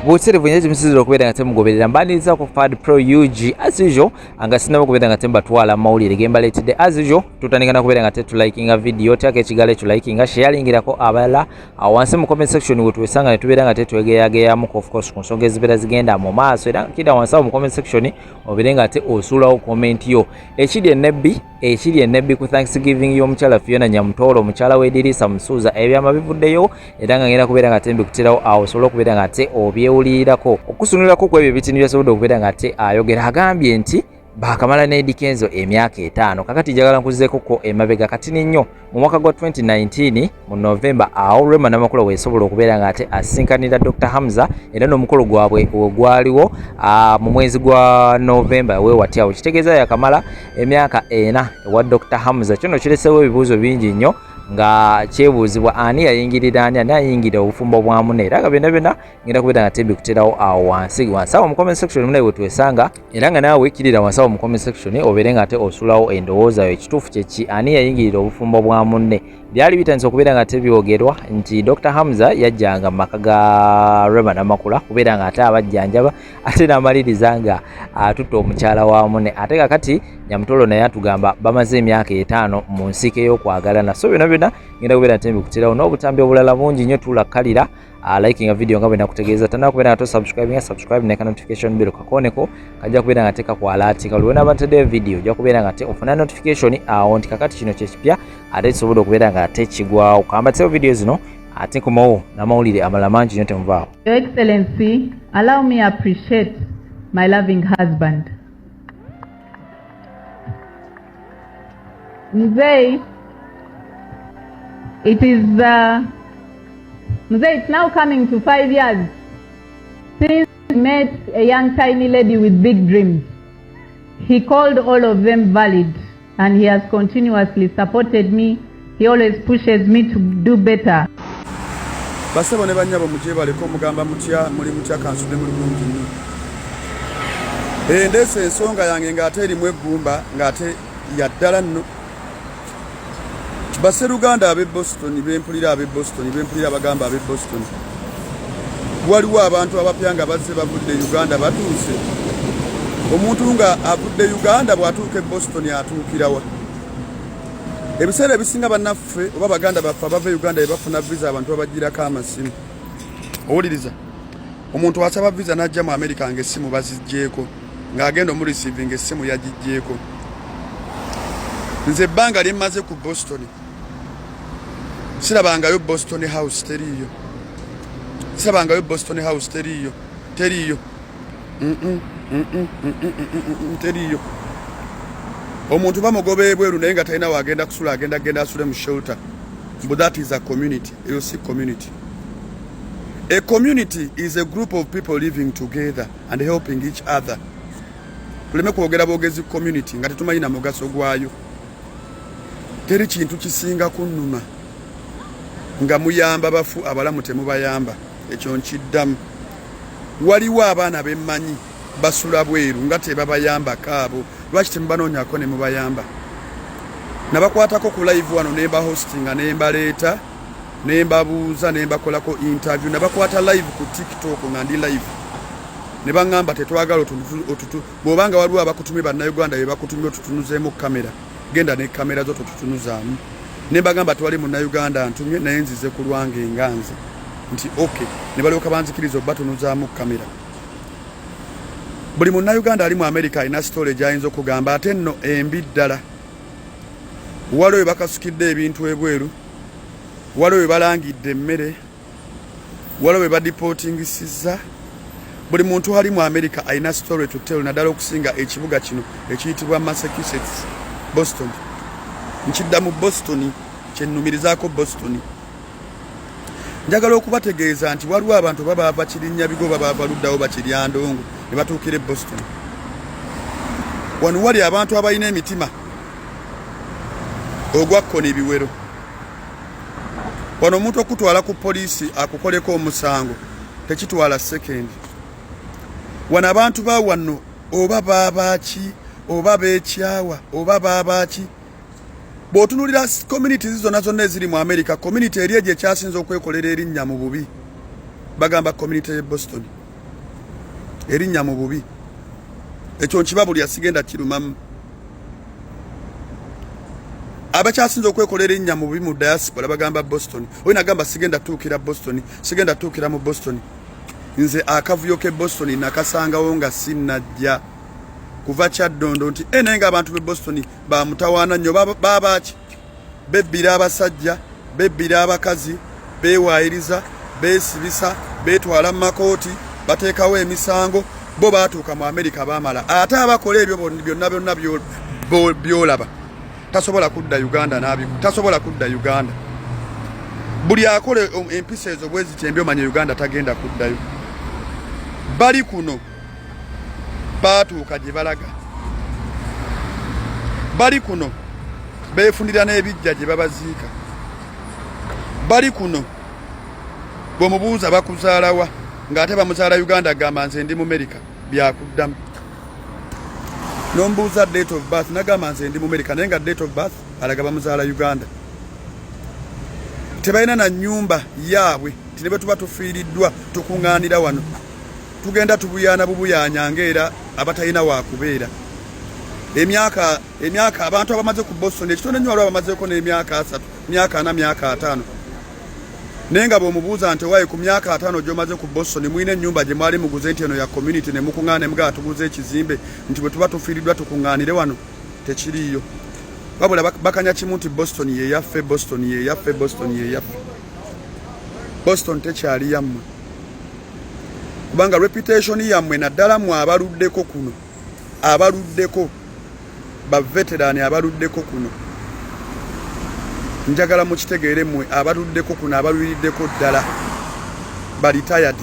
Bwotere bunyeje misiziro kubera ngate mugoberera mbaniza ku Fad Pro UG as usual anga sinaba kubera ngate mbatwala mawulire gemba letide as usual tutandikana kubera ngate tu likinga video take chigale tu likinga sharing irako abala awanse mu comment section wetu wesanga netubera ngate twegeyageya mu of course kunsonga ezibera zigenda mu maaso era kida wansa mu comment section obirenga ate osulawo comment yo ekidi enebbi ku Thanksgiving yo mchala Fiona Nyamtolo mchala wedirisa msuza ebyama bivuddeyo era ngera kubera ngate mbikutirawo awo solo kubera ngate obyewulirako okusunulako kwebyo bitini byasobola okubeera ngate ayogera agambye nti bakamala Eddy Kenzo emyaka 5 kakati jagala nkuzeko ko emabega katini nnyo mu mwaka gwa 2019 mu November awo Rema Namakula wesobola okubeera ngate asinkanira Dr. Hamza era n'omukolo gwabwe ogwaliwo mu mwezi gwa November we watyawo kitegeeza yakamala emyaka 4 ewa Dr. Hamza kino kiresewo ebibuuzo bingi nnyo nga kyebuuzibwa ani yayingirira ani ayingira obufumbo bwa munne era nga byonna ngenda kubeera nga tembi kuterawo awo wansi awo mu comment section munaye wetwesanga era nga naawe kirira wansi awo mu comment section obeere nga ate osulawo endowooza yo ekituufu kyeki ani yayingirira obufumbo bwa munne byali bitandise okubeera nga tebyogerwa nti Dr. Hamza yajjanga mu maka ga Rema Namakula kubeera nga ate abajjanjaba ate n'amaliriza nga atutte omukyala wa munne ate kakati Nyamtolo naye atugamba bamaze emyaka 5 mu nsike y'okwagalana so byonna ngenda kubeera tembi kuterawo n'obutambi obulala bungi nnyo tulakkalira liking a video nga bwe nakutegeeza tana kubeera nga subscribe ne notification bell kakoneko kajja kubeera nga teka kwa alert kalwena batade video ojja kubeera nga ofuna notification awo nti kakati kino kyekipya ate kisobola okubeera nga tekigwawo kamba teo video zino ate komawo n'amawulire amala mangi nnyo temuvaawo. Your Excellency, allow me appreciate my loving husband. Mzee, it's now coming to 5 years since he met a young tiny lady with big dreams. He called all of them valid and he has continuously supported me. He always pushes me to do better. Basebo ne banyabo muje baleko mugamba mutya muri mutya kansule muri bulungi nnyo. Ndese ensonga yange ngate eri mwegumba ngate yaddala nno. Baseruganda abe Boston bempulira abe Boston bempulira bagamba abe Boston. Waliwo abantu abapyanga bazze bavudde Uganda batuuse. Omuntu nga avudde Uganda bwatuuke Boston atuukirawa. Ebiseera ebisinga bannaffe oba baganda baffe abava Uganda ebafuna visa abantu abagirako amasimu. Owuliriza omuntu asaba visa n'ajja mu America ng'essimu baziggyeko ng'agenda mu receiving essimu yagiggyeko. Nze ebbanga lyemmaze ku Boston sirabangayo Boston House teriyo. Sirabangayo Boston House teriyo. Teriyo. Teriyo. Omuntu bamugobe ebweru naye nga talina wagenda kusula agenda asule mu shelter. But that is a community. You see community. A community is a group of people living together and helping each other. Tuleme kwogera bogezi community nga tetumanyi na mugaso gwayo. Teri kintu kisinga kunnuma nga muyamba bafu abalamu temubayamba ekyo nkiddamu. Waliwo abaana bemmanyi basula bweru nga tebabayamba kaabo lwaki temubanoonyako ne mubayamba. Nabakwatako ku live wano ne ba hostinga ne mbaleeta ne mbabuuza ne mbakolako interview. Nabakwata live ku TikTok nga ndi live ne baŋŋamba tetwagala otutu bw'obanga waliwo abakutumye bannayuganda be bakutumye otutunuzeemu kamera genda ne kamera zo tutunuzaamu. Ne bagamba twali mu Uganda ntumye naye nzize ku lwange nganze nti okay ne balyoka banzikiriza obatunuzaamu kamera. Buli mu Uganda ali mu America alina storage ayinza okugamba ate nno embi ddala. Waliwo bakasukidde ebintu ebweru, waliwo balangidde emmere, waliwo badipotingisiza. Buli muntu ali mu America alina story to tell naddala okusinga ekibuga kino ekiyitibwa Massachusetts, Boston. Nchidda mu Boston kyenumirizaako Boston. Njagala okubategeeza nti waliwo abantu baba Kirinnya bigo baba baluddawo bakiryandongo ne batuukire Boston. Wano wali abantu abalina emitima ogwakkona ebiwero. Wano omuntu okutwala ku poliisi akukoleko omusango tekitwala second. Wano abantu ba wano oba baabaki oba beekyawa oba baabaki bw'otunuulira communities zonna zonna eziri mu America community eri egyo ekyasinze okwekolera erinnya mu bubi bagamba community ye Boston erinnya mu bubi ekyo nkibabuli asigenda kirumamu abakyasinze okwekolera erinnya mu bubi mu diaspora bagamba Boston oyo nagamba sigenda tuukira Boston sigenda tuukira mu Boston nze akavuyo ke Boston nakasangawo nga sinnajja kuva Kyaddondo nti nenga abantu be Boston bamutawaana nnyo babaki bebbira abasajja bebbira abakazi bewaayiriza beesibisa betwala mu makooti bateekawo emisango bo baatuuka mu Amerika baamala ate abakola ebyo byonna byolaba tasobola kudda Uganda tasobola kudda Uganda buli akole empisa ezo bwezi kyembyo manya Uganda tagenda kuddayo bali kuno baatuuka gye balaga bali kuno beefundira n'ebijja gye babaziika bali kuno bw'omubuuza bakuzaalawa ng'ate bamuzaala Uganda agamba nze ndi mu Amerika byakuddamu nombuuza date of birth nagamba nze ndi mu Amerika naye nga date of birth alaga bamuzaala Uganda tebalina na nnyumba yaabwe ti ne bwe tuba tufiiriddwa tukuŋŋaanira wano tugenda tubuyaana bubuyanyanga era abatalina waakubeera emyaka abantu abamaze ku Boston ekitone nnyo waliwo abamazeeko n'emyaka 3 myaka 4 myaka 5 naye nga bw'omubuuza nti waaye ku myaka 5 gy'omaze ku Boston mwine ennyumba gye mwali muguze nti eno ya community ne mukuŋŋaana mga tuguze ekizimbe nti bwe tuba tufiiriddwa tukuŋŋaanire wano tekiriiyo wabula bakanya kimu nti Boston ye yaffe Boston ye yaffe Boston ye yaffe Boston tekyali yammwe kubanga reputation yammwe naddala mu abaluddeko kuno abaluddeko ba veteran abaluddeko kuno njagala mukitegeere mmwe abaluddeko kuno abaluliddeko ddala ba retired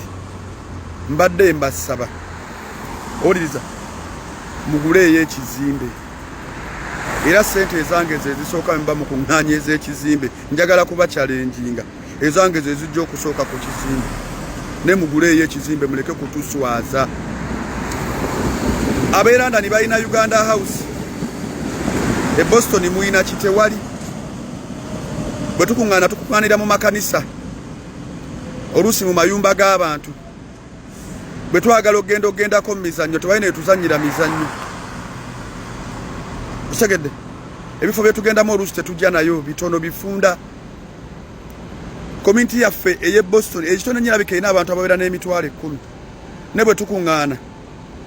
mbadde mbasaba oliriza muguleeyo ekizimbe era sente ezange ze zisooka mba mu kuŋŋaanya ez'ekizimbe njagala kuba challenginga ezange ze zijja okusooka ku kizimbe ne muguleeyo ekizimbe muleke kutuswaza abeeranda ni balina Uganda House e Boston muyina kitewali bwe tukuŋŋaanira mu makanisa oluusi mu mayumba g'abantu bwe twagala ogendako mu mizannyo tebalina etuzannyira mizannyo usegedde ebifo bye tugendamu oluusi tetujja nayo bitono bifunda community yaffe eye Boston ekitone nyirabika ina abantu ababeera n'emitwalo 10 ne bwe tukuŋŋaana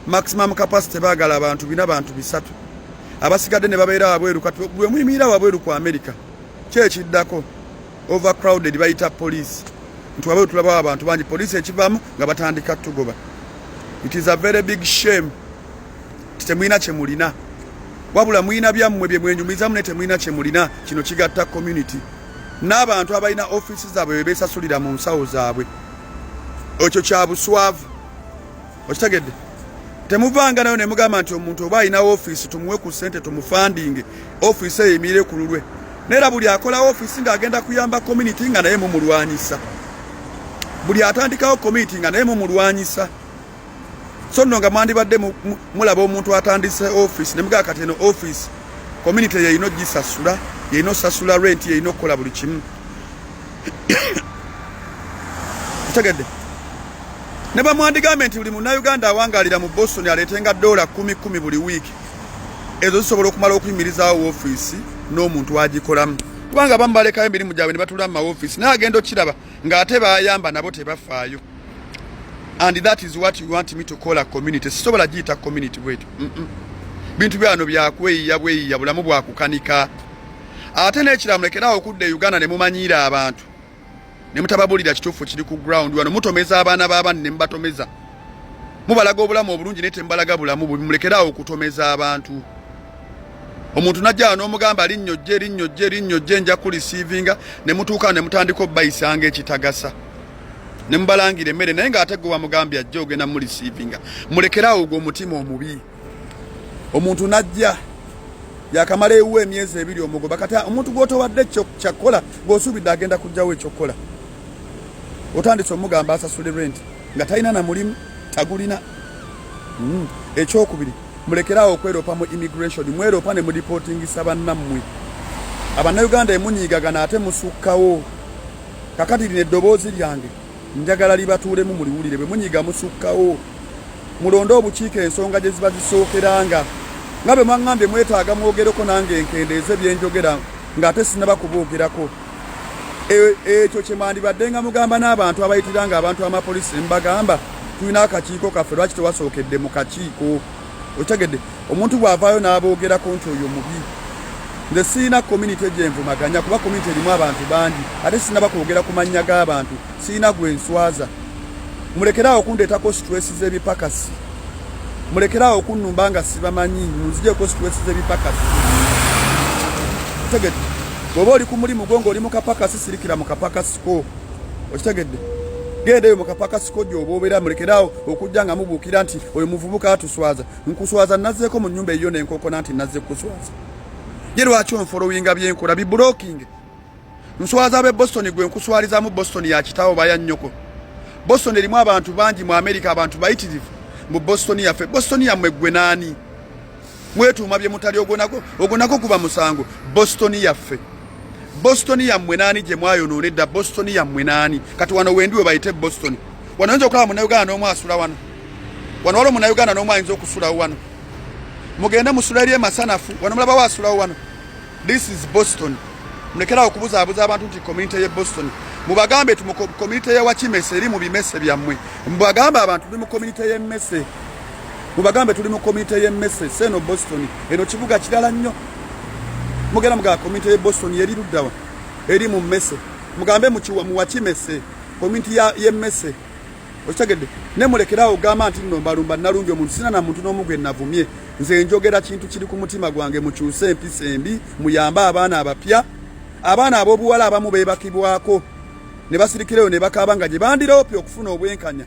maximum capacity baagala abantu bina bantu 3 abasigadde ne babeera wabweru kati bwe muyimira wabweru ku America kyekiddako overcrowded bayita police nti wabweru tulaba abantu bangi police ekivaamu nga batandika tugoba it is a very big shame temwina kyemulina wabula mwina byammwe bye mwenyumizamu ne temwina kyemulina kino kigatta community n'abantu abalina office zaabwe besasulira mu nsawo zaabwe ekyo kya buswavu okitegedde temuvanga nayo ne mugamba nti omuntu oba alina office tumuwe ku ssente tumufandinge office eyo emire ku lulwe neera buli akola office ng'agenda kuyamba community nga naye mumulwanyisa buli atandikawo community nga naye mumulwanyisa so nno nga mwandibadde mulaba omuntu atandise office ne mugaa kati eno office community yeyina ogisasula yeyina osasula rent yeyina okukola buli kimu kitegedde ne bamwandigambe nti buli munnayuganda awangaalira mu Boston aleetenga $10 buli wiiki ezo zisobola okumala okuyimirizaawo office n'omuntu agikolamu kubanga bamubalekayo emirimu gyabwe ne batula mu maoffice naye agenda okiraba ng'ate bayamba nabo tebafaayo and that is what you want me to call a community sisobola giyita community bwetu bintu byano byakweyiya bulamu bwakukanika ate n'ekiramu lekeraawo okudda e Uganda ne mumanyiira abantu ne mutababulira kituufu kiri ku ground wano mutomeza abaana b'abantu ne mubatomeza mubalaga obulamu obulungi naye tembalaga bulamu bubi mulekeraawo okutomeza abantu omuntu najja n'omugamba linnyojje nja kurisiivinga ne mutuuka ne mutandika obbayisanga ekitagasa ne mubalangira emmere naye ng'ate gwe wamugambye ajja ogenda murisiivinga mulekeraawo ogwo omutima omubi omuntu najja yakamala ewuwa emyezi 2 omugoba kati omuntu gw'otowadde kyakkola ng'osuubidde agenda kujjawo ekyokkola otandise omugamba asasule rent nga talina na mulimu tagulina ekyokubiri mulekeraawo okweropa mu immigration mweropa ne mudipotingisa bannammwe abannayuganda emunyiigagana ate musukkawo kakati lino eddoboozi lyange njagala libatuulemu muliwulire bwe munyiga musukkawo mulonde obukiiko ensonga gye ziba zisookeranga nga bwe mwaŋŋambye mwetaaga mwogereko nange enkendeeze byenjogera ng'ate sinaba kuboogerako ekyo kye mwandibadde nga mugamba n'abantu abayitiranga abantu amapoliisi mbagamba tulina akakiiko kaffe lwaki tewasookedde mu kakiiko okitegedde omuntu bw'avaayo n'aboogerako nti oyo mubi nze siina community gyenvumaganya kuba community erimu abantu bangi ate sinaba kwogera ku mannya g'abantu siina gwe nswaza mulekeraawo okundeetako stress z'ebipakasi mulekeraawo okunnumba nga sibamanyi munzigyeko stress z'ebipakasi okitegedde bw'oba oli ku mulimu gwo ng'oli mu kapakasi sirikira mu kapakasiko okitegedde gendeyo mu kapakasiko gy'oba obeera mulekeraawo okujja nga mubuukira nti oyo muvubuka atuswaza nkuswaza nazzeeko mu nnyumba eyo n'enkokona nti nazze kuswaza ye lwaki onfolowinga byenkola biblocking nswaza ab'e Boston gwe nkuswalizaamu Boston ya kitaawo baya nnyoko Boston erimu abantu bangi mu America abantu bayitirivu mu Boston yaffe Boston yammwe gwe naani mwetuuma bye mutali ogonako kuba musango Boston yaffe Boston yammwe naani gye mwayonoonedda Boston yammwe naani kati wano wendiwe bayite Boston wano oyinza okulaba munnayuganda n'omu asula wano waliwo munnayuganda n'omu ayinza okusulawo wano mugende musula eri emasanafu wano mulaba wasulawo wano this is Boston mulekerawo okubuzaabuza abantu nti community ye Boston mubagambe tu community ye Wakimese eri mu bimese byammwe mubagambe abantu tuli mu community ye Mmese mubagambe tuli mu community ye Mmese seno Boston eno kibuga kirala nnyo mugenda muga community ye Boston yeri luddawa eri mu Mmese mugambe mu Wakimese community ye Mmese okitegedde ne mulekerawo gamba nti nno mbalumba nalungi omuntu sina na muntu n'omu gwe navumye nze njogera kintu kiri ku mutima gwange mukyuse empisa embi muyamba abaana abapya abaana ab'obuwala abamu beebakibwako ne basirikireyo ne bakaaba nga gye bandiroopye okufuna obwenkanya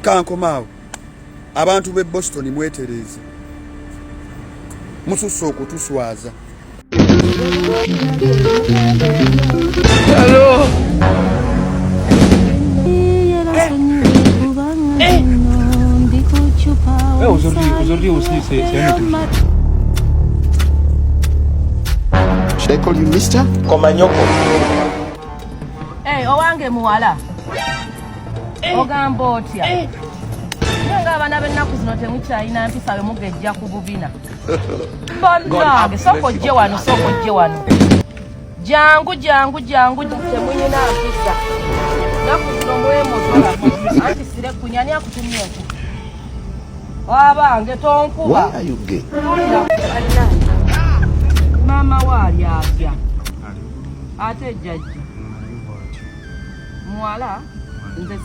kankomaawo abantu b'e Boston mwetereeze mususse okutuswaza Hello. Aujourd'hui aussi, c'est un autre. Should I call you Mr? Komanyoko. Hey, owange muwala. Ogamba otya. Nga abana b'ennaku zino temukyalina mpisa we mugejja ku bubina. Bannange soko gye wano, soko gye wano. Jangu temunyina mpisa. Ennaku zino mwemotola. Anti sire kunyani akutumye enku. Wabange tonkuba. Why are you gay? Mama wali atya. Ate jjajja. Muwala nze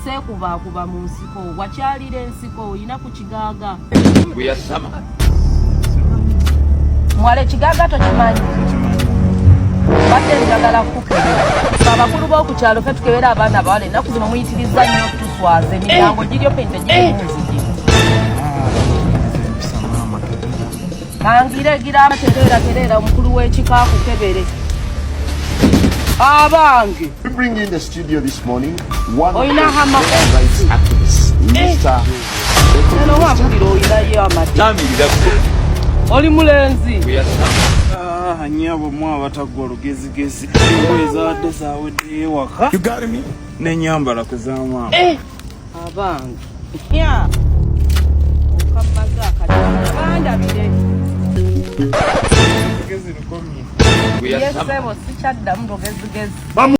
seekuba mu nsiko wakyalira ensiko olina ku kigaaga Buyasama. muwala ekigaaga tokimanyi badde njagala kukebera abakulu b'okukyalo fe tukebera abaana abawala ennaku zino muyitiriza nnyo tuswaze emiryango giryo pente girimuzigi nangiregira amatereera omukulu w'ekika akukebere abange. We bring in the studio this morning one of the Oyina hama rights activists, Mr. Eno wabulira oyinayo amati. Namirira ku. Oli mulenzi. Buyasama. Nyabo mwa batagwa olugezigezi engoye zaadde zaawedde ewaka n'ennyambala kuzama Abange. Ya. Okamaza akati. Bandabire. gezi lukomye Buyasama. Yesebo sikyaddamu lugezigezi.